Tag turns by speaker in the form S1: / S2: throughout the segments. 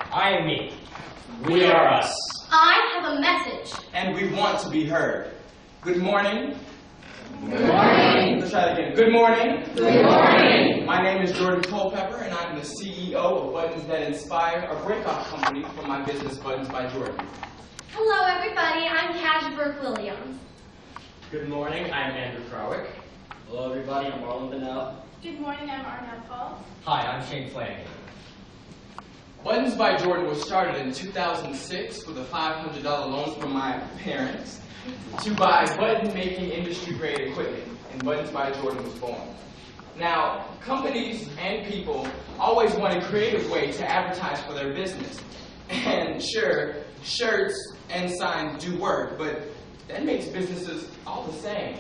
S1: I am me. We are us.
S2: I have a message.
S3: And we want to be heard. Good morning.
S2: Good morning.
S3: Let's try it again. Good morning.
S2: Good morning.
S3: My name is Jordan Culpepper, and I'm the CEO of Buttons That Inspire, a breakout company from my business Buttons by Jordan.
S2: Hello, everybody. I'm Cash Burke-Williams.
S1: Good morning, I'm Andrew Krawick.
S4: Hello everybody, I'm Marlon Bennell.
S5: Good morning, I'm Arnett Paul.
S1: Hi, I'm Shane Flanagan.
S3: Buttons by Jordan was started in 2006 with a $500 loan from my parents to buy button-making industry-grade equipment, and Buttons by Jordan was born. Now, companies and people always want a creative way to advertise for their business. And sure, shirts and signs do work, but that makes businesses all the same.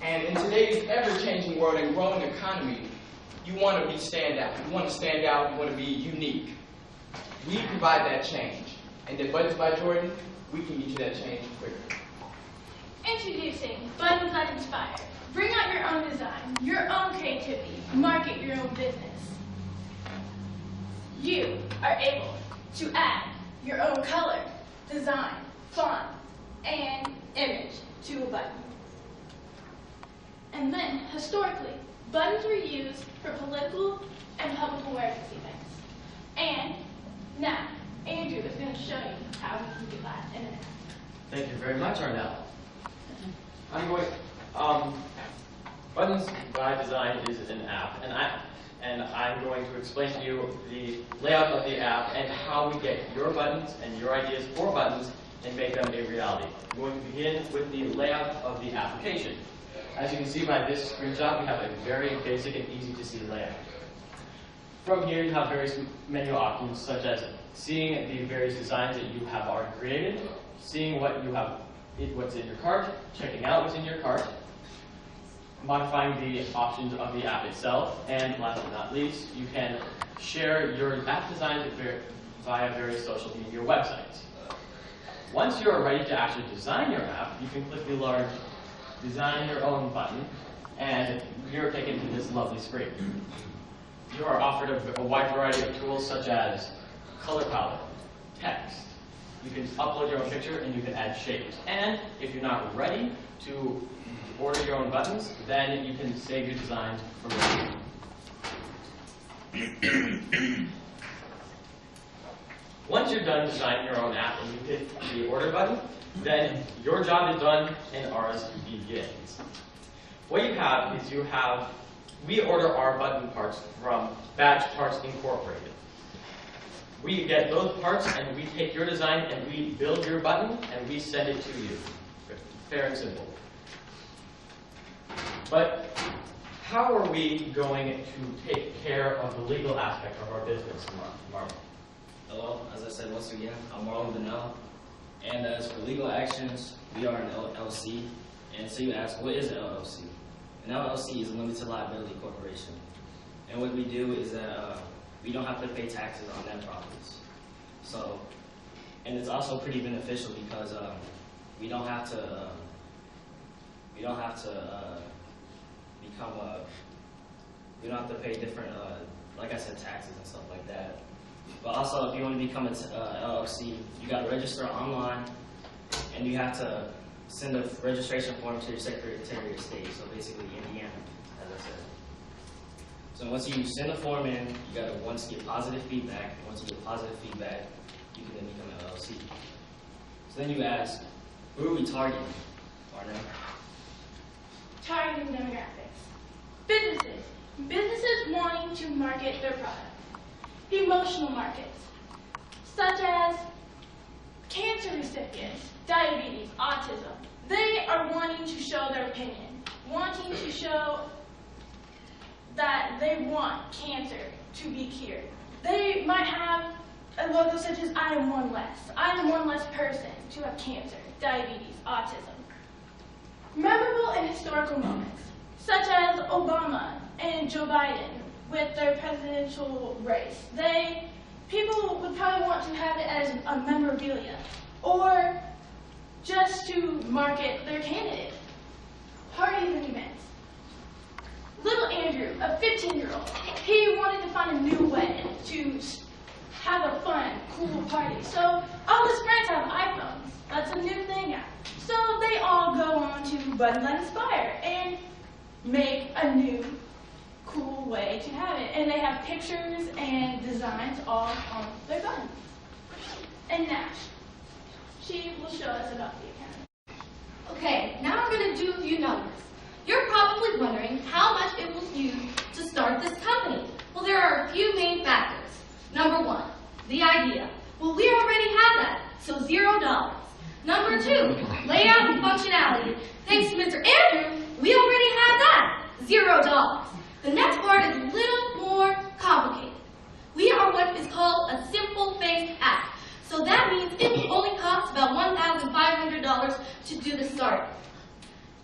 S3: And in today's ever-changing world and growing economy, you want to stand out. You want to stand out, you want to be unique. We provide that change. And at Buttons by Jordan, we can get you that change quicker.
S5: Introducing Buttons That Inspire. Bring out your own design, your own creativity, market your own business. You are able to add your own color, design, font, and image to a button. And then, historically, buttons were used for political and public awareness events. And now, Andrew is going to show you how we can do that in an app.
S6: Thank you very much, Arnell. Buttons by Design is an app, and I'm going to explain to you the layout of the app and how we get your buttons and your ideas for buttons and make them a reality. I'm going to begin with the layout of the application. As you can see by this screenshot, we have a very basic and easy to see layout. From here, you have various menu options, such as seeing the various designs that you have already created, seeing what's in your cart, checking out what's in your cart, modifying the options of the app itself, and last but not least, you can share your app designs via various social media websites. Once you are ready to actually design your app, you can click the large Design Your Own button, and you're taken to this lovely screen. You are offered a wide variety of tools such as color palette, text. You can upload your own picture and you can add shapes. And if you're not ready to order your own buttons, then you can save your designs for later. Once you're done designing your own app and you hit the order button, then your job is done and ours begins. What you have is we order our button parts from Badge Parts Incorporated. We get those parts and we take your design and we build your button and we send it to you. Fair and simple. But how are we going to take care of the legal aspect of our business, Marlon?
S4: Hello, as I said once again, I'm Marlon Bennell. And as for legal actions, we are an LLC. And so you ask, what is an LLC? An LLC is a limited liability corporation. And what we do is that we don't have to pay taxes on net profits. So, and it's also pretty beneficial because we don't have to pay different, like I said, taxes and stuff like that. But also, if you want to become an LLC, you got to register online, and you have to send a registration form to your Secretary of State, so basically Indiana, as I said. So once you send the form in, you got to once get positive feedback. And once you get positive feedback, you can then become an LLC. So then you ask, who are we targeting, Arnett?
S5: Targeting demographics. Businesses. Businesses wanting to market their product. Emotional markets, such as cancer recipients, diabetes, autism. They are wanting to show their opinion, wanting to show that they want cancer to be cured. They might have a logo such as I am one less. I am one less person to have cancer, diabetes, autism. Memorable and historical moments, such as Obama and Joe Biden with their presidential race. People would probably want to have it as a memorabilia or just to market their candidate. Parties and events. Little Andrew, a 15-year-old, he wanted to find a new way to have a fun, cool party. So all his friends have iPhones. That's a new thing now. So they all go on to Buttons Inspire and make a new cool way to have it. And they have pictures and designs all on their buttons. And now, she will show us about the account.
S2: Okay, now we're going to do a few numbers. You're probably wondering how much it will use to start this company. Well, there are a few main factors. Number one, the idea. Well, we already have that, so $0. Number two, layout and functionality. Thanks to Mr. Andrew, we already have that, $0. The next part is a little more complicated. We are what is called a simple-faced app. So that means it only costs about $1,500 to do the startup.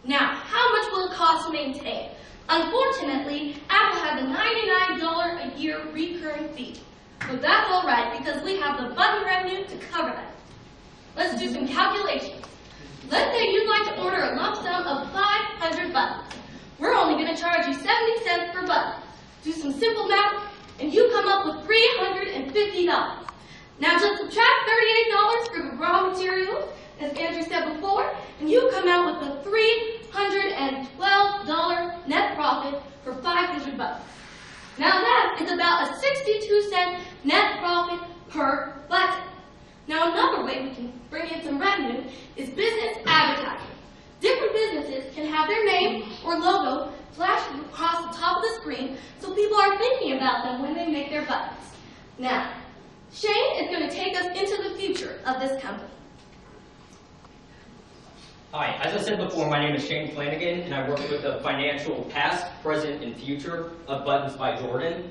S2: Now, how much will it cost to maintain? Unfortunately, Apple has a $99 a year recurring fee. But that's all right because we have the button revenue to cover that. Let's do some calculations. Let's say you'd like to order a lump sum of 500 buttons. We're only going to charge you 70 cents per button. Do some simple math, and you come up with $350. Now just subtract $38 for the raw materials, as Andrew said before, and you come out with a $312 net profit for 500 bucks. Now that is about a 62-cent net profit per button. Now another way we can bring in some revenue is business advertising. Different businesses can have their name or logo flashed across the top of the screen so people are thinking about them when they make their buttons. Now, Shane is going to take us into the future of this company.
S1: Hi, as I said before, my name is Shane Flanagan, and I work with the financial past, present, and future of Buttons by Jordan.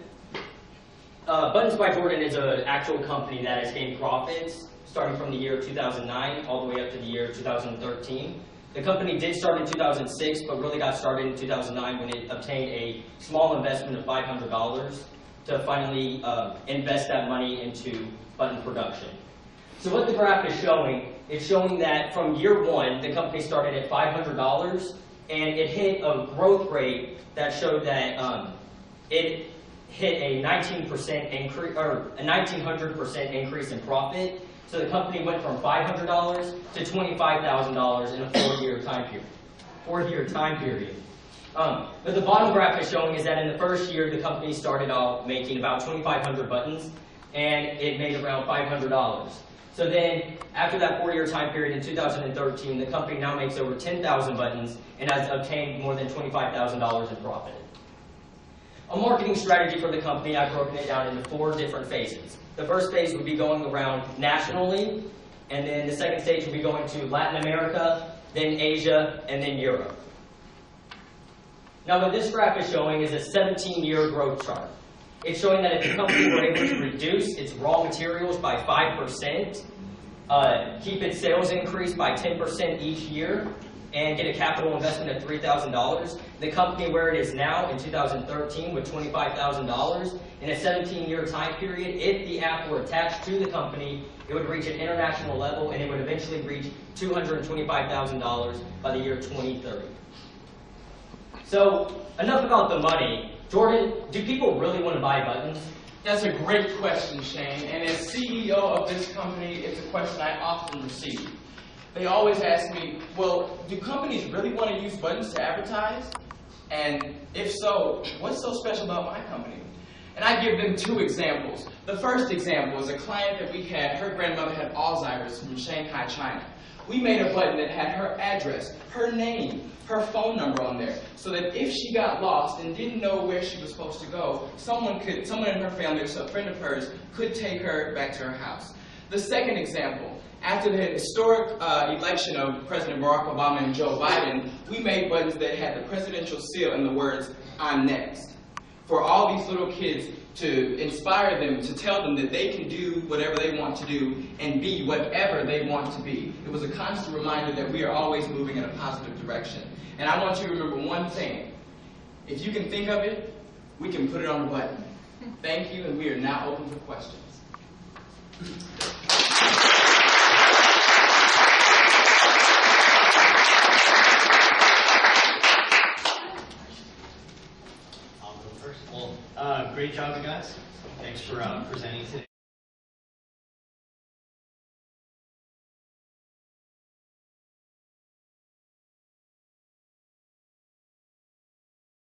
S1: Buttons by Jordan is an actual company that has gained profits starting from the year 2009 all the way up to the year 2013. The company did start in 2006, but really got started in 2009 when it obtained a small investment of $500 to finally invest that money into button production. So what the graph is showing, it's showing that from year one, the company started at $500, and it hit a growth rate that showed that it hit a 19% increase, or a 1,900% increase in profit. So the company went from $500 to $25,000 in a 4-year time period. But the bottom graph is showing is that in the first year, the company started off making about 2,500 buttons, and it made around $500. So then, after that 4-year time period in 2013, the company now makes over 10,000 buttons and has obtained more than $25,000 in profit. A marketing strategy for the company, I've broken it down into 4 different phases. The first phase would be going around nationally, and then the second stage would be going to Latin America, then Asia, and then Europe. Now what this graph is showing is a 17-year growth chart. It's showing that if the company were able to reduce its raw materials by 5%, keep its sales increase by 10% each year, and get a capital investment of $3,000, the company where it is now in 2013 with $25,000, in a 17-year time period, if the app were attached to the company, it would reach an international level and it would eventually reach $225,000 by the year 2030. So, enough about the money. Jordan, do people really want to buy buttons?
S3: That's a great question, Shane, and as CEO of this company, it's a question I often receive. They always ask me, well, do companies really want to use buttons to advertise? And if so, what's so special about my company? And I give them 2 examples. The first example is a client that we had, her grandmother had Alzheimer's from Shanghai, China. We made a button that had her address, her name, her phone number on there, so that if she got lost and didn't know where she was supposed to go, someone in her family or some friend of hers could take her back to her house. The second example, after the historic election of President Barack Obama and Joe Biden, we made buttons that had the presidential seal and the words, "I'm next," for all these little kids to inspire them, to tell them that they can do whatever they want to do and be whatever they want to be. It was a constant reminder that we are always moving in a positive direction. And I want you to remember one thing. If you can think of it, we can put it on a button. Thank you, and we are now open for questions.
S7: I'll go first. Well, great job, you guys. Thanks for presenting today.